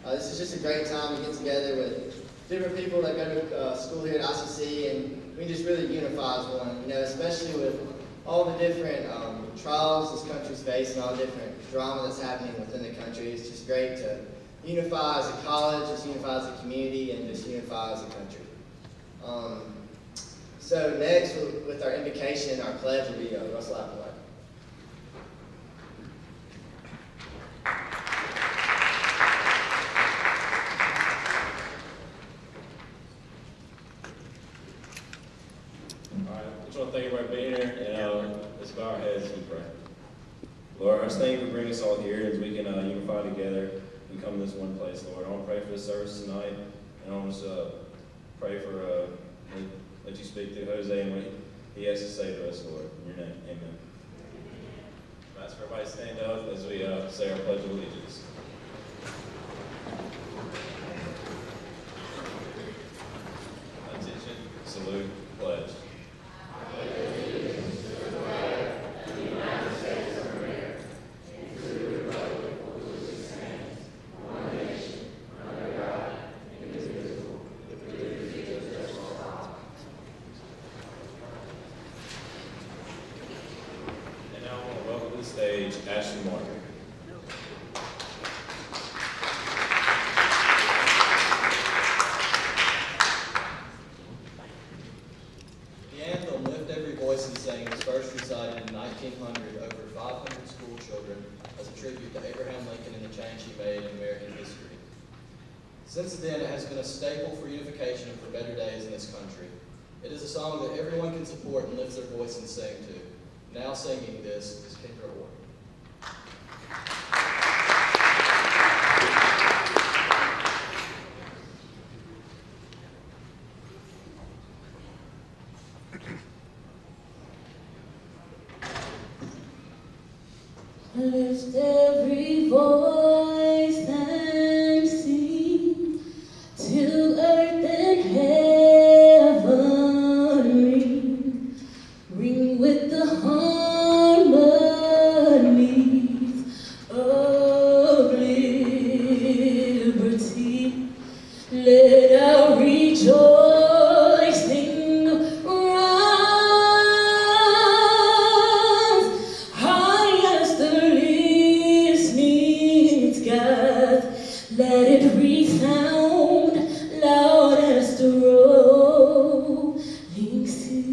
This is just a great time to get together with different people that go to school here at ICC, and we just really unify as one, especially with all the different trials this country's facing, all the different drama that's happening within the country. It's just great to unify as a college, just unify as a community, and just unify as a country. So next, with our invocation, our pledge will be Russell Applewhite. Thank you for being here, and let's bow our heads and pray. Lord, I just thank you for bringing us all here as we can unify together and come to this one place, Lord. I want to pray for this service tonight, and I want to pray for, let you speak through Jose and what he has to say to us, Lord. In your name, amen. I ask for everybody to stand up as we say our Pledge of Allegiance. Attention, salute, pledge. Since then, it has been a staple for unification and for better days in this country. It is a song that everyone can support and lift their voice and sing to. Now singing this is Kendra Ward. Lift every voice and sing till earth and heaven ring with the harmonies of liberty. Let our rejoicing rise high as the listening skies. Let it resound loud as the rolling sea.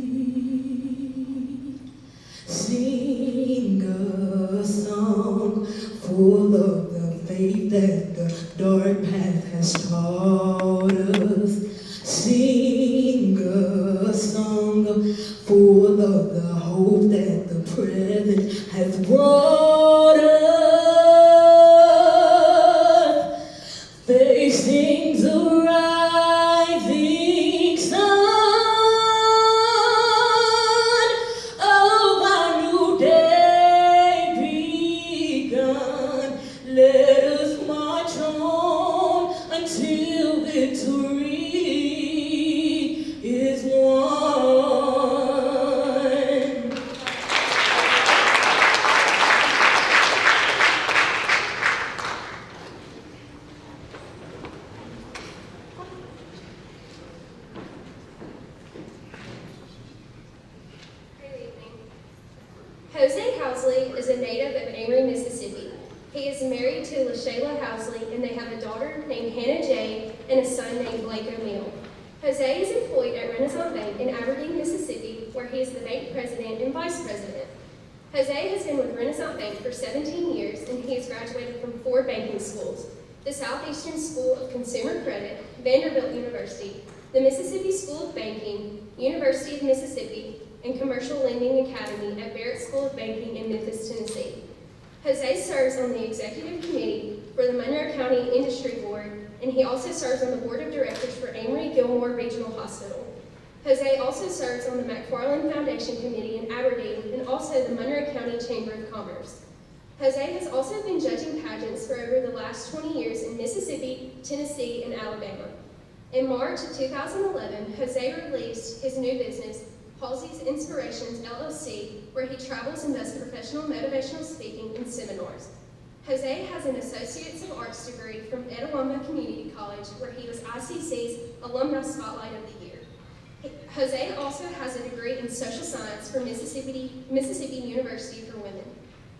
Sing a song full of the faith that the dark path has taught us. Sing a song full of the hope that the present has brought us. Facing the rising sun of our new day begun. Let us march on until victory is won. Good evening. Jose Housley is a native of Amory, Mississippi. He is married to LaShayla Housley, and they have a daughter named Hannah J. and a son named Blake O'Neill. Jose is employed at Renaissance Bank in Aberdeen, Mississippi, where he is the bank president and vice president. Jose has been with Renaissance Bank for 17 years, and he has graduated from 4 banking schools: the Southeastern School of Consumer Credit, Vanderbilt University, the Mississippi School of Banking, University of Mississippi, and Commercial Lending Academy at Barrett School of Banking in Memphis, Tennessee. Jose serves on the executive committee for the Monroe County Industry Board, and he also serves on the board of directors for Amory-Gilmore Regional Hospital. Jose also serves on the McFarland Foundation Committee in Aberdeen and also the Monroe County Chamber of Commerce. Jose has also been judging pageants for over the last 20 years in Mississippi, Tennessee, and Alabama. In March of 2011, Jose released his new business, Halsey's Inspirations, LLC, where he travels and does professional motivational speaking and seminars. Jose has an Associates of Arts degree from Itawamba Community College, where he was ICC's Alumni Spotlight of the Year. Jose also has a degree in social science from Mississippi University for Women.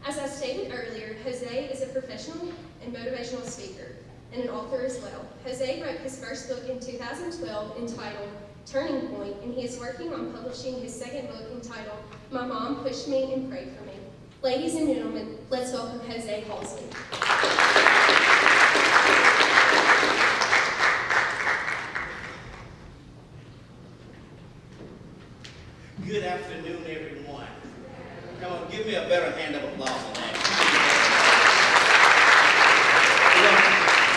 As I stated earlier, Jose is a professional and motivational speaker and an author as well. Jose wrote his first book in 2012 entitled Turning Point, and he is working on publishing his second book entitled My Mom Pushed Me and Prayed for Me. Ladies and gentlemen, let's welcome Jose Halsley. Good afternoon, everyone. Come on, give me a better hand of applause than that.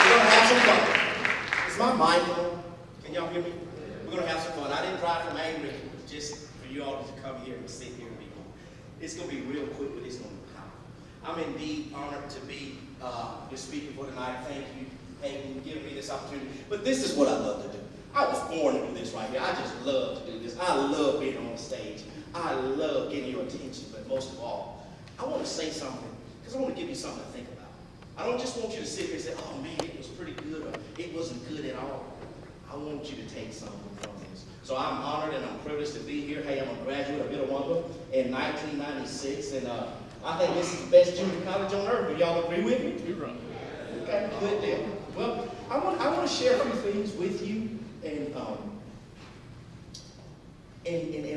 We're gonna have some fun. Is my mic on? Can y'all hear me? We're gonna have some fun. I didn't drive from Avery just for you all to come here and sit here and be on. It's gonna be real quick, but it's gonna be powerful. I'm indeed honored to be your speaker for tonight. Thank you, Hayden, for giving me this opportunity. But this is what I love to do. I was born to do this right here. I just love to do this. I love being on stage. I love getting your attention, but most of all, I want to say something, because I want to give you something to think about. I don't just want you to sit here and say, oh man, it was pretty good, or it wasn't good at all. I want you to take something from this. So I'm honored and I'm privileged to be here. Hey, I'm a graduate of Itawamba in 1996, and I think this is the best junior college on earth. Do y'all agree with me? You're right. Okay, good deal. Well, I want to share a few things with you. And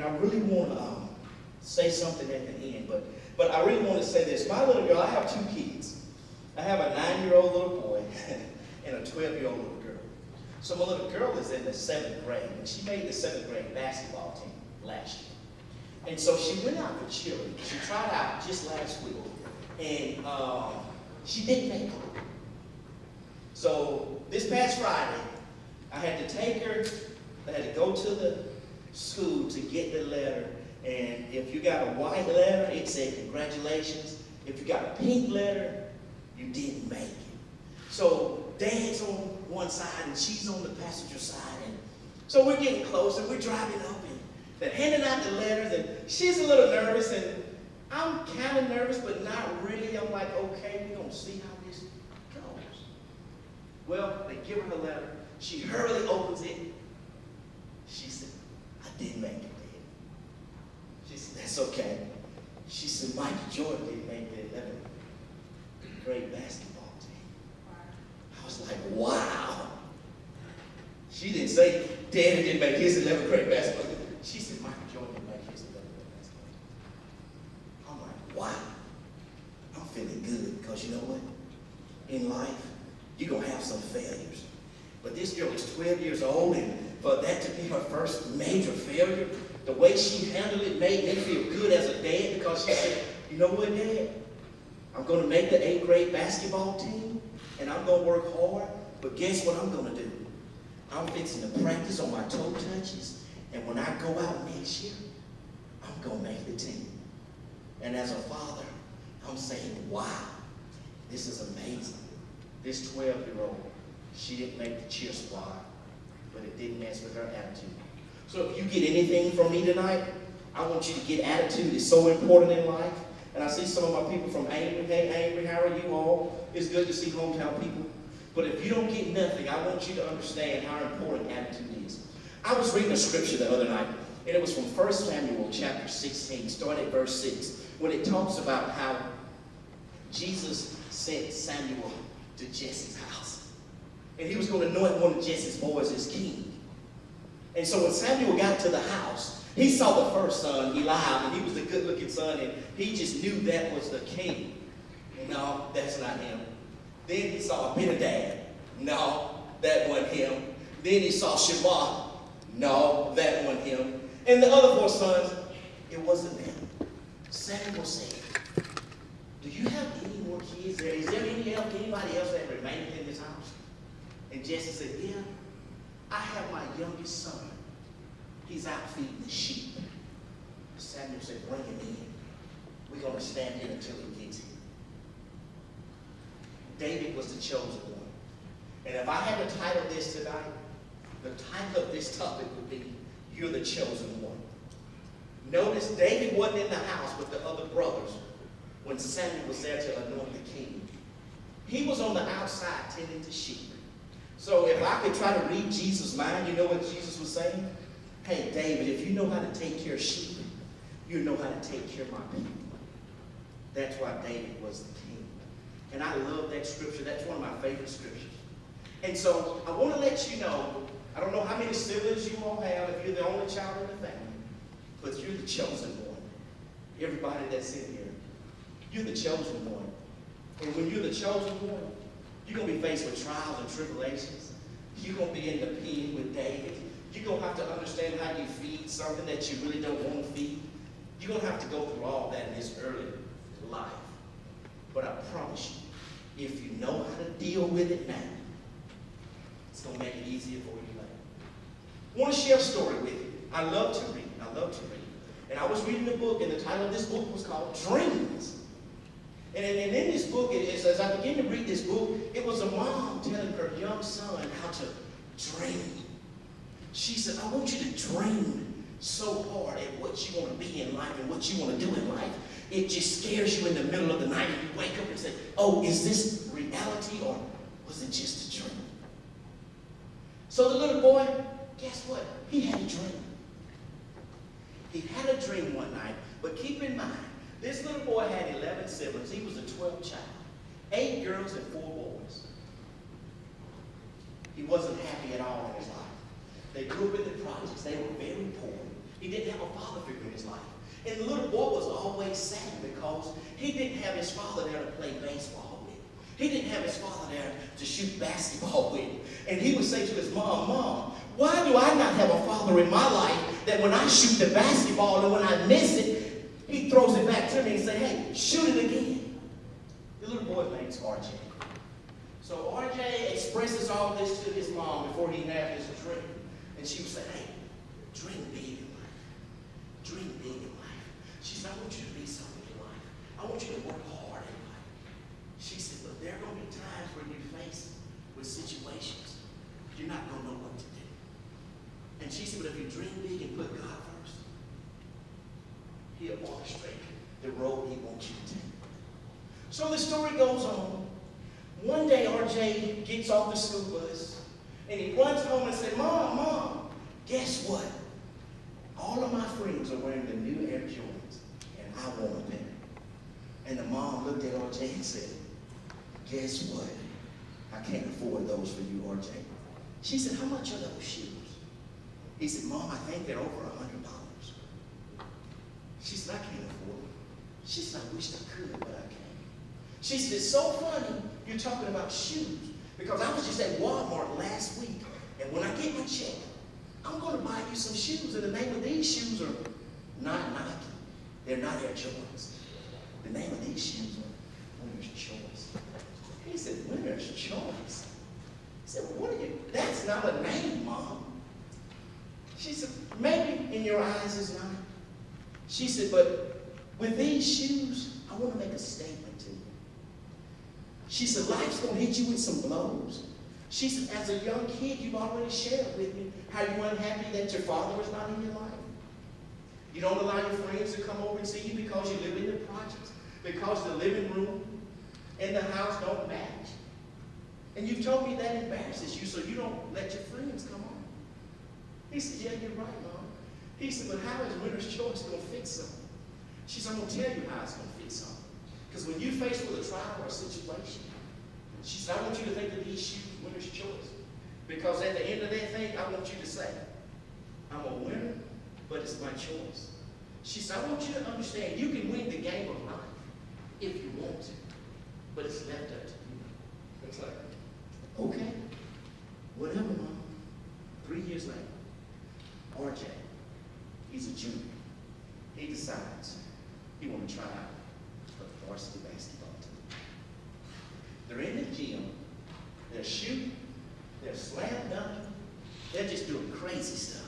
I really want to say something at the end, but I really want to say this. My little girl, I have two kids. I have a 9-year-old little boy and a 12-year-old little girl. So my little girl is in the 7th grade, and she made the 7th grade basketball team last year. And so she went out for cheerleading. She tried out just last week, and she didn't make it. So this past Friday, I had to take her, I had to go to the school to get the letter, and if you got a white letter, it said congratulations. If you got a pink letter, you didn't make it. So Dad's on one side and she's on the passenger side, and so we're getting close and we're driving up and they're handing out the letters, and she's a little nervous and I'm kind of nervous, but not really. I'm like, okay, we're going to see how this goes. Well, they give her the letter. She hurriedly opens it. She said, I didn't make it, Dad. She said, that's okay. She said, Michael Jordan didn't make the 11th grade basketball team. I was like, wow. She didn't say, Daddy didn't make his 11th grade basketball team. She said, Michael Jordan didn't make his 11th grade basketball team. I'm like, wow. I'm feeling good, because you know what? In life, you're going to have some failures. But this girl is 12 years old, and for that to be her first major failure, the way she handled it made me feel good as a dad, because she said, you know what, Dad? I'm going to make the 8th grade basketball team, and I'm going to work hard, but guess what I'm going to do? I'm fixing to practice on my toe touches, and when I go out next year, I'm going to make the team. And as a father, I'm saying, wow, this is amazing. This 12-year-old, she didn't make the cheer squad, but it didn't mess with her attitude. So if you get anything from me tonight, I want you to get attitude. It's so important in life. And I see some of my people from Avery. Hey, Avery, how are you all? It's good to see hometown people. But if you don't get nothing, I want you to understand how important attitude is. I was reading a scripture the other night, and it was from 1 Samuel chapter 16, starting at verse 6, when it talks about how Jesus sent Samuel to Jesse's house. And he was going to anoint one of Jesse's boys as king. And so when Samuel got to the house, he saw the first son, Eliab, and he was the good-looking son, and he just knew that was the king. No, that's not him. Then he saw Abinadab. No, that wasn't him. Then he saw Shema. No, that wasn't him. And the other 4 sons, it wasn't them. Samuel said, do you have any more kids there? Is there anybody else that remained in this house? And Jesse said, yeah, I have my youngest son. He's out feeding the sheep. Samuel said, bring him in. We're going to stand here until he gets here. David was the chosen one. And if I had to title this tonight, the title of this topic would be, You're the Chosen One. Notice David wasn't in the house with the other brothers when Samuel was there to anoint the king. He was on the outside tending to sheep. So if I could try to read Jesus' mind, you know what Jesus was saying? Hey, David, if you know how to take care of sheep, you know how to take care of my people. That's why David was the king. And I love that scripture. That's one of my favorite scriptures. And so I want to let you know, I don't know how many siblings you all have, if you're the only child in the family, but you're the chosen one. Everybody that's in here, you're the chosen one. And when you're the chosen one, you're going to be faced with trials and tribulations. You're going to be in the pen with David. You're going to have to understand how you feed something that you really don't want to feed. You're going to have to go through all that in this early life. But I promise you, if you know how to deal with it now, it's going to make it easier for you later. I want to share a story with you. I love to read. I love to read. And I was reading a book, and the title of this book was called Dreams. And in this book, as I began to read this book, it was a mom telling her young son how to dream. She said, I want you to dream so hard at what you want to be in life and what you want to do in life. It just scares you in the middle of the night, and you wake up and say, oh, is this reality or was it just a dream? So the little boy, guess what? He had a dream. He had a dream one night, but keep in mind, this little boy had 11 siblings. He was the 12th child. 8 girls and 4 boys. He wasn't happy at all in his life. They grew up in the projects. They were very poor. He didn't have a father figure in his life. And the little boy was always sad because he didn't have his father there to play baseball with. He didn't have his father there to shoot basketball with. And he would say to his mom, Mom, why do I not have a father in my life that when I shoot the basketball and when I miss it, he throws it back to me and say, hey, shoot it again. The little boy's name is RJ. So RJ expresses all this to his mom before he had his dream. And she would say, hey, dream big in life. Dream big in life. She said, I want you to be something in life. I want you to work hard in life. She said, but there are going to be times when you're faced with situations you're not going to know what to do. And she said, but if you dream big and put God first, He'll orchestrate the road He wants you to take. So the story goes on. One day, RJ gets off the school bus, and he runs home and said, Mom, guess what? All of my friends are wearing the new Air Jordans, and I want a pair. And the mom looked at RJ and said, guess what? I can't afford those for you, RJ. She said, how much are those shoes? He said, Mom, I think they're over $100. She said, I can't afford them. She said, I wish I could, but I can't. She said, it's so funny you're talking about shoes, because I was just at Walmart last week, and when I get my check, I'm going to buy you some shoes, and the name of these shoes are not Nike. They're not Air Jordans. The name of these shoes are Winner's Choice. He said, Winner's Choice? He said, well, what are you? That's not a name, Mom. She said, maybe in your eyes it's not. She said, but with these shoes, I want to make a statement to you. She said, life's going to hit you with some blows. She said, as a young kid, you've already shared with me how you're unhappy that your father is not in your life. You don't allow your friends to come over and see you because you live in the projects, because the living room and the house don't match. And you've told me that embarrasses you, so you don't let your friends come on. He said, yeah, you're right, Mom. He said, but how is Winner's Choice going to fix something? She said, I'm going to tell you how it's going to fix something. Because when you're faced with a trial or a situation, she said, I want you to think of these shoes, Winner's Choice. Because at the end of that thing, I want you to say, I'm a winner, but it's my choice. She said, I want you to understand, you can win the game of life if you want to, but it's left up to you. It's like, okay, whatever, Mom. 3 years later, RJ, he's a junior. He decides he wants to try out for the varsity basketball team. They're in the gym, they're shooting, they're slam dunking, they're just doing crazy stuff.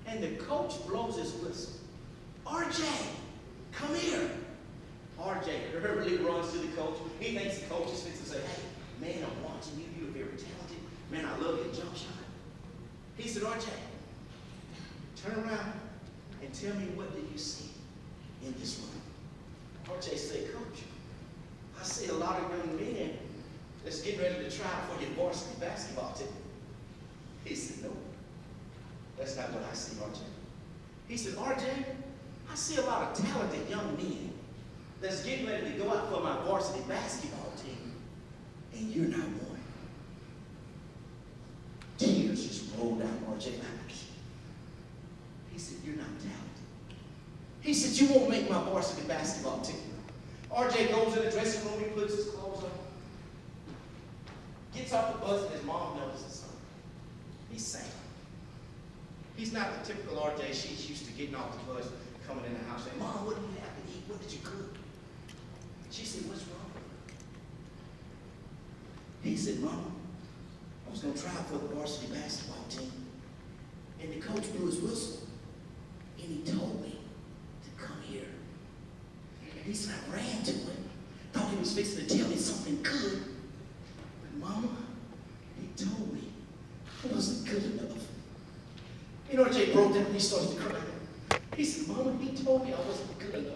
And the coach blows his whistle. RJ, come here. RJ hurriedly runs to the coach. He thinks the coach is fixing to say, hey, man, I'm watching you. You're very talented. Man, I love your jump shot. He said, RJ, turn around and tell me, what do you see in this room? RJ said, Coach, I see a lot of young men that's getting ready to try for your varsity basketball team? He said, no, that's not what I see, RJ. He said, RJ, I see a lot of talented young men that's getting ready to go out for my varsity basketball team, and you're not one. Tears just rolled down RJ's eyes. He said, you're not talented. He said, you won't make my varsity basketball team. RJ goes in the dressing room, he puts his clothes on, gets off the bus, and his mom notices something. He's sad. He's not the typical RJ she's used to getting off the bus, coming in the house saying, Mom, what do you have to eat? What did you cook? She said, what's wrong? He said, Mom, I was going to try for the varsity basketball team, and the coach blew his whistle, and he told me to come here. And he said, I ran to him, thought he was fixing to tell me something good, but Mama, he told me I wasn't good enough. You know, RJ broke down and he started to cry. He said, Mama, he told me I wasn't good enough.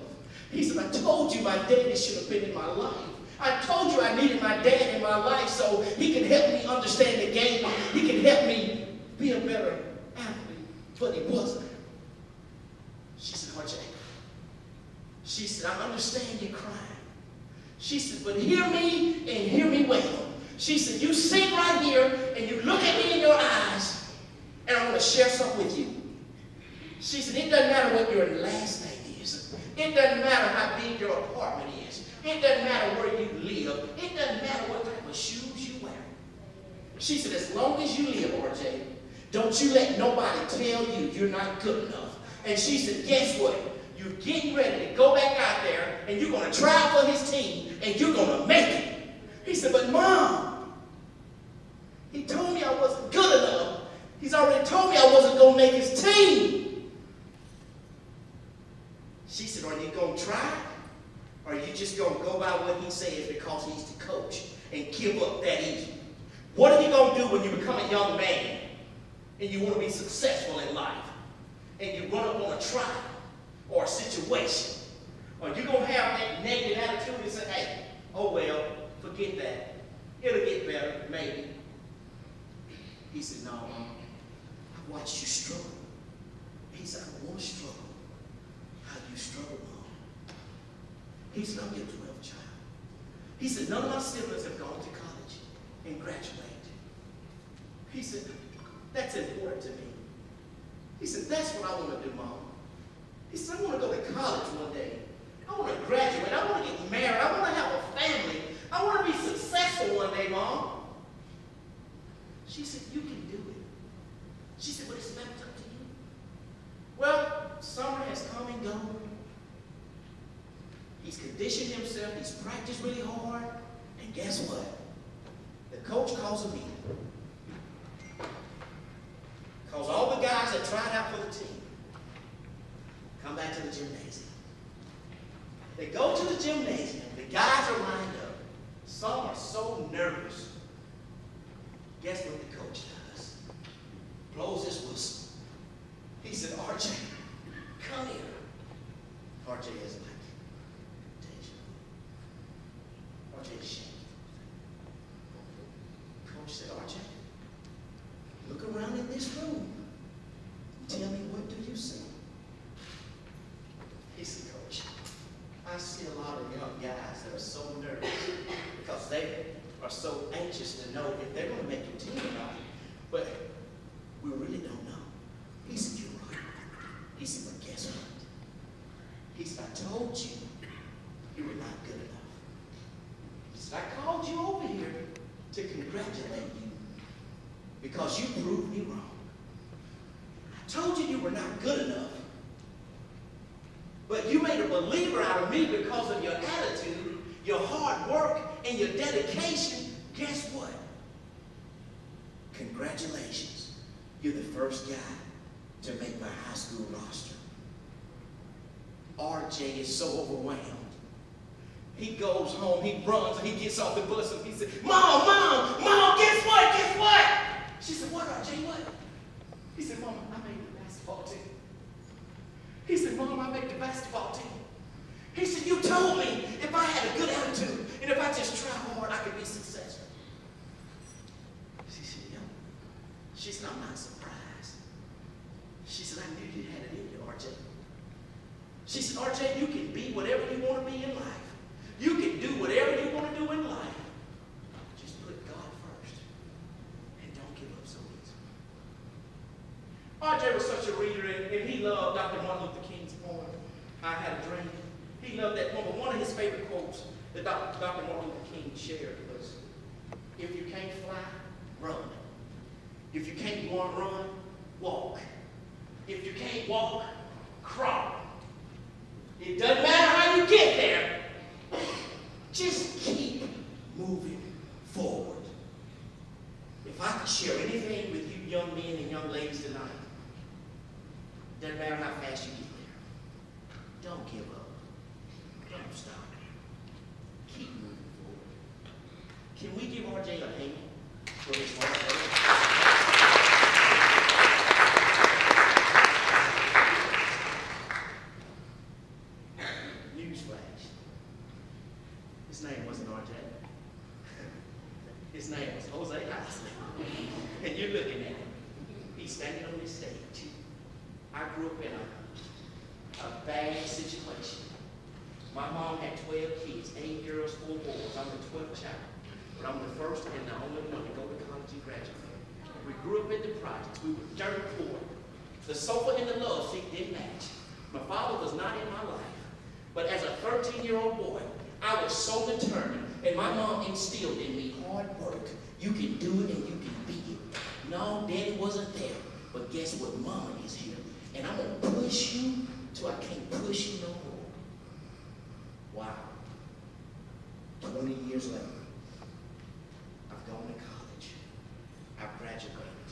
He said, I told you my daddy should have been in my life. I told you I needed my dad in my life so he can help me understand the game. He can help me be a better athlete. But he wasn't. She said, RJ, she said, I understand you crying. She said, but hear me and hear me well. She said, you sit right here and you look at me in your eyes, and I want to share something with you. She said, it doesn't matter what your last name is. It doesn't matter how big your apartment is. It doesn't matter where you live. It doesn't matter what type of shoes you wear. She said, as long as you live, RJ, don't you let nobody tell you you're not good enough. And she said, guess what? You're getting ready to go back out there, and you're going to try for his team, and you're going to make it. He said, but Mom, he told me I wasn't good enough. He's already told me I wasn't going to make his team. She said, are you going to try? Or are you just going to go by what he says because he's the coach and give up that easy? What are you going to do when you become a young man and you want to be successful in life and you run up on a trial or a situation? Are you going to have that negative attitude and say, hey, oh well, forget that. It'll get better, maybe. He said, no, Mom. I watched you struggle. He said, I want to struggle. How you struggle, Mom? He said, I'm your 12th child. He said, none of my siblings have gone to college and graduated. He said, that's important to me. He said, that's what I want to do, Mom. He said, I want to go to college one day. I want to graduate. I want to get married. I want to have a family. I want to be successful one day, Mom. She said, you can do it. She said, but it's left up to you. Well, summer has come and gone. He's conditioned himself. He's practiced really hard. And guess what? The coach calls a meeting. Calls all the guys that tried out for the team. Come back to the gymnasium. They go to the gymnasium. The guys are lined up. Some are so nervous. Guess what the coach does? Blows his whistle. He said, RJ, come here. RJ is like, RJ is shaking. Coach said, RJ, look around in this room. Tell me, what do you see? He said, Coach, I see a lot of young guys that are so nervous because they are so anxious to know if they're going to make your team or not. But we really don't know. He said, you're right. He said, but guess what? He said, I told you you were not good enough. He said, I called you over here to congratulate you because you proved me wrong. I told you you were not good enough. But you made a believer out of me because of your attitude, your hard work, and your dedication. Guess what? Congratulations. You're the first guy to make my high school roster. RJ is so overwhelmed. He goes home, he runs, and he gets off the bus, and he said, Mom, guess what? Guess what? She said, what, RJ, what? He said, Mom, I made the basketball team. He said, Mom, I made the basketball team. He said, you told me if I had a good attitude and if I just tried hard, I could be successful. She said, I'm not surprised. She said, I knew you had it in you, RJ. She said, RJ, you can be whatever you want to be in life. You can do whatever you want to do in life. Just put God first and don't give up so easy. RJ was such a reader, and he loved Dr. Martin Luther King's poem, I Had a Dream. He loved that poem. But one of his favorite quotes that Dr. Martin Luther King shared was, if you can't fly, run. If you can't run, walk. If you can't walk, crawl. It doesn't matter how you get there. Just keep moving forward. If I could share anything with you young men and young ladies tonight, doesn't matter how fast you get there. Don't give up. Don't stop. Keep moving forward. Can we give RJ a hand for his hard work? Newsflash. His name wasn't RJ. His name was Jose Isley. And you're looking at him. He's standing on this stage. I grew up in a bad situation. My mom had 12 kids, 8 girls, 4 boys. I'm the 12th child. But I'm the first and the only one to go to college and graduate. We grew up in the projects. We were dirt poor. The sofa and the love seat didn't match. My father was not in my life. But as a 13-year-old boy, I was so determined, and my mom instilled in me hard work. You can do it and you can be it. No, Daddy wasn't there, but guess what? Mama is here. And I'm going to push you till I can't push you no more. Wow. 20 years later, I've gone to college. I've graduated.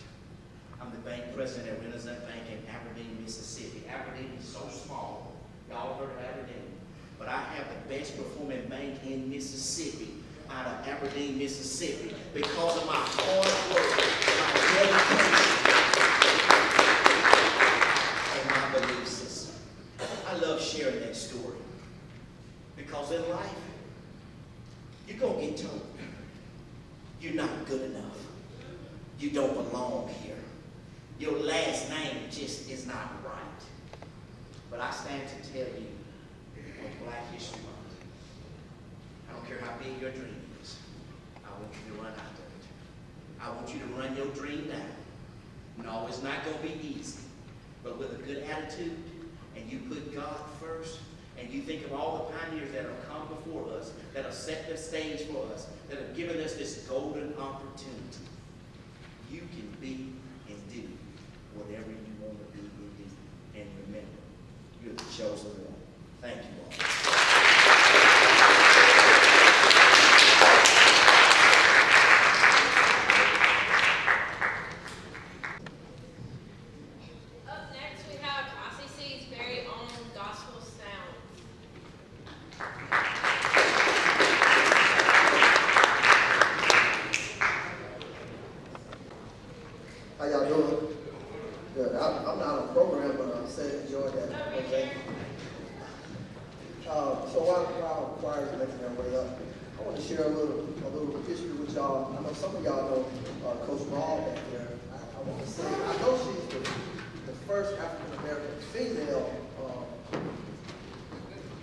I'm the bank president at Renaissance Bank in Aberdeen, Mississippi. Aberdeen is so small. Y'all heard of Aberdeen. But I have the best performing bank in Mississippi out of Aberdeen, Mississippi because of my hard work, my dedication, and my belief system. I love sharing that story because in life, you're going to get told you're not good enough. You don't belong here. Your last name just is not right. But I stand to tell you, on Black History Month, I don't care how big your dream is, I want you to run after it. I want you to run your dream down. No, it's not going to be easy, but with a good attitude, and you put God first, and you think of all the pioneers that have come before us, that have set the stage for us, that have given us this golden opportunity, you can be and do whatever you want to be and do. And remember, you're the chosen one. Thank you all. Up next, we have ICC's very own Gospel Sound. How y'all doing? Good. I'm not on program, but I said enjoy that. Okay. So while choir is making their way up, I want to share a little history with y'all. I know some of y'all know Coach Ball back there. I want to say I know she's the first African American female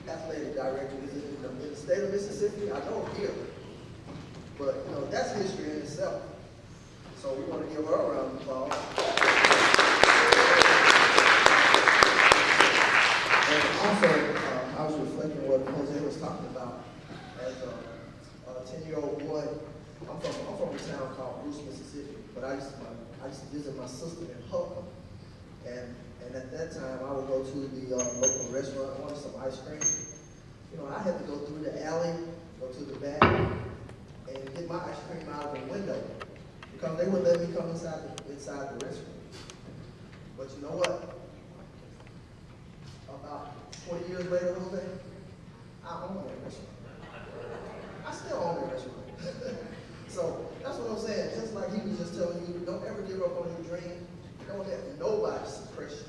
athletic director in the state of Mississippi. I know here, but you know that's history in itself. So we want to give her a round of applause. And also, I was reflecting what Jose was talking about. As a 10-year-old boy, I'm from a town called Bruce, Mississippi. But I used to visit my sister in Huckam, and at that time I would go to the local restaurant, order some ice cream. You know, I had to go through the alley, go to the back, and get my ice cream out of the window. Because they wouldn't let me come inside the restaurant. But you know what? About 20 years later, Jose, I own that restaurant. I still own that restaurant. So that's what I'm saying. Just like he was just telling you, don't ever give up on your dream. Don't let nobody suppress you.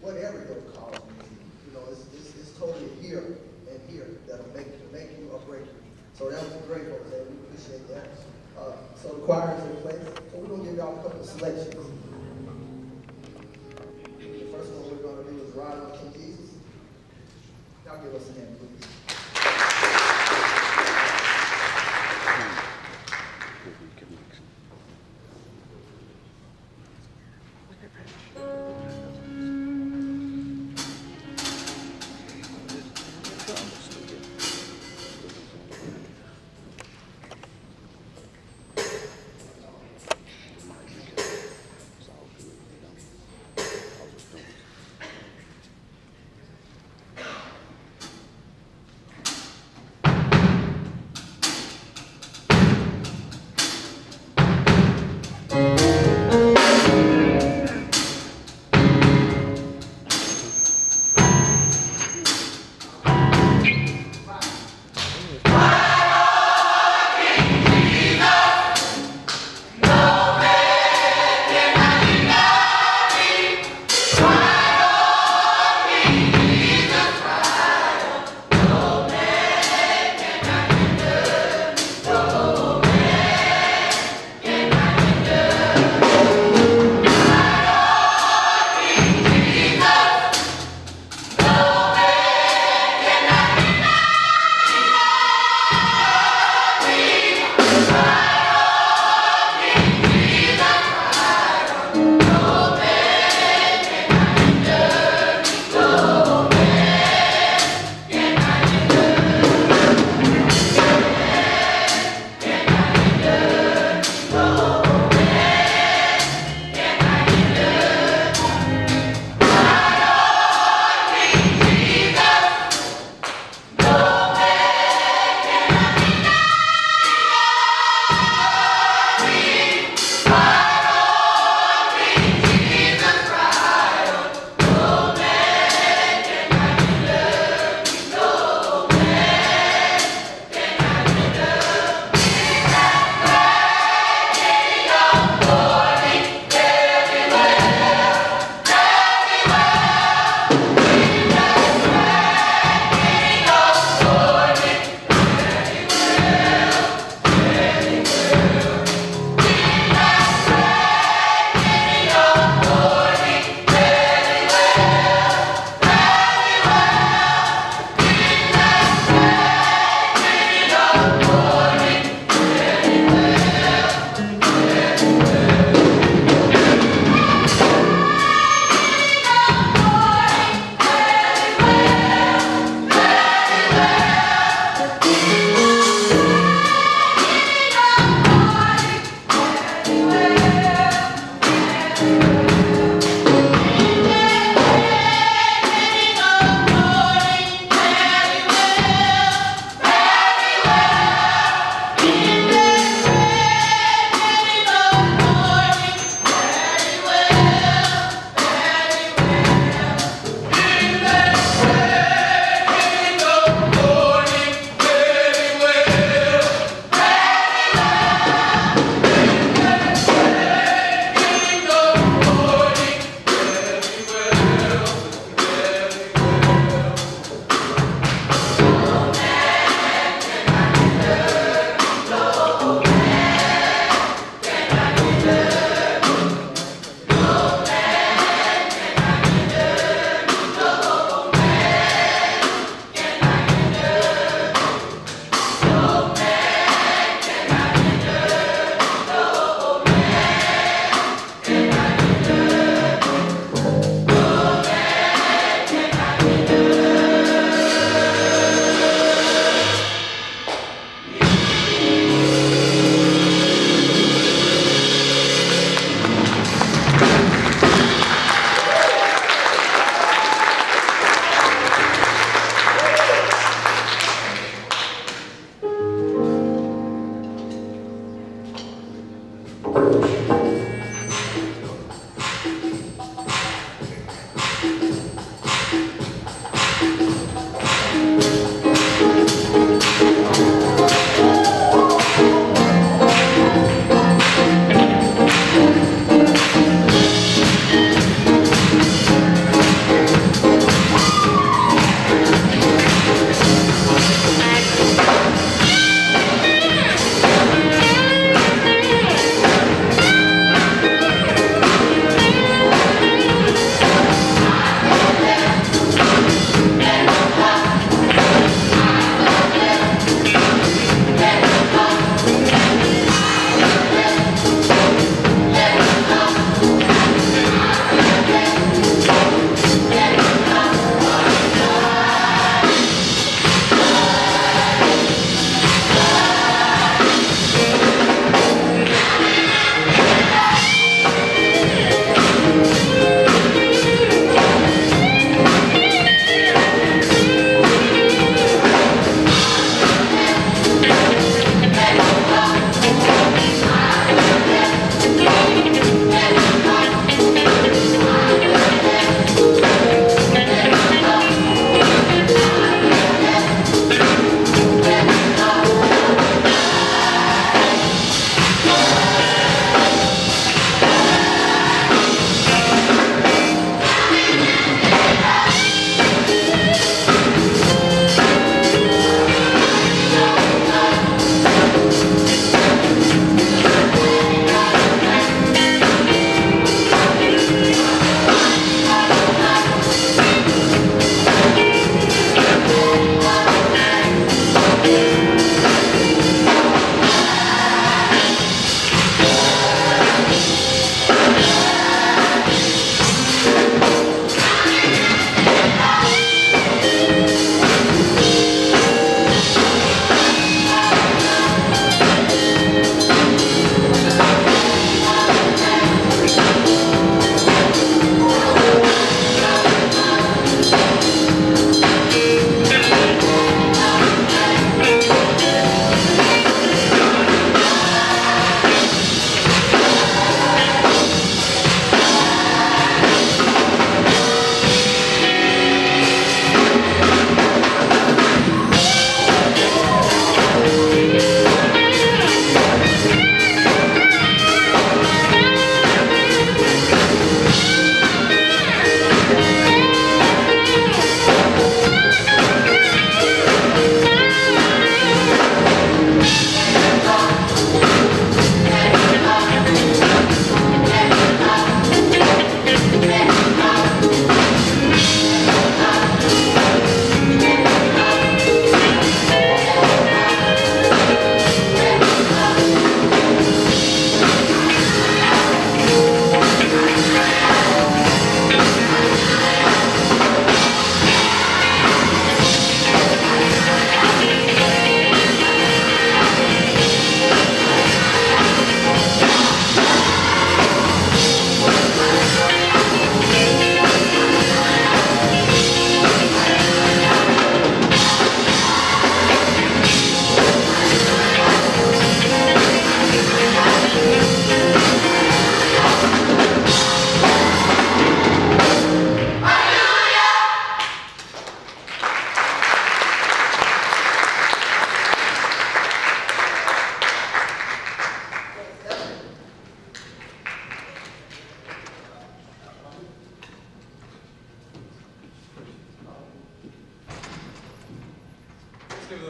Whatever your cause may be, you know, it's totally here and here that'll make you or break you. So that was great, Jose. We appreciate that. So the choir is in place. So we're going to give y'all a couple of selections. The first one we're going to do is Ride on King Jesus. Y'all give us a hand, please.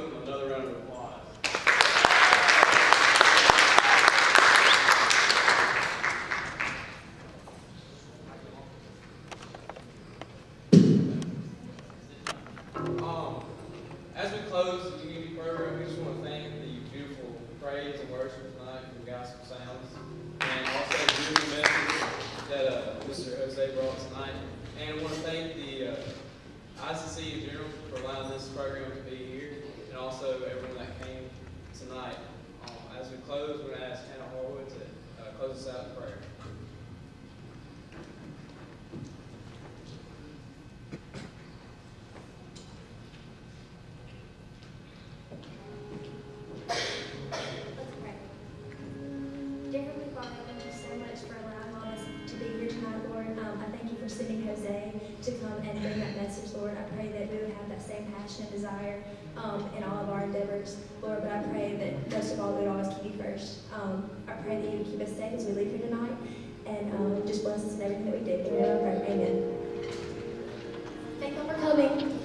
them another round of applause. As we close the community program, we just want to thank the beautiful praise and worship tonight from the gospel sounds, and also the beautiful message that Mr. Jose brought tonight. And I want to thank the ICC in general for allowing this program to be here, and also everyone that came tonight. As we close, we're going to ask Hannah Harwood to close us out in prayer. Let's pray. Dear Heavenly Father, thank you so much for allowing us to be here tonight, Lord. I thank you for sending Jose to come and bring that message, Lord. I pray that we would have that same passion and desire in all of our endeavors, Lord. But I pray that most of all, we would always keep you first. I pray that you would keep us safe as we leave here tonight, and just bless us in everything that we do. In your name I pray. Amen. Thank you for coming.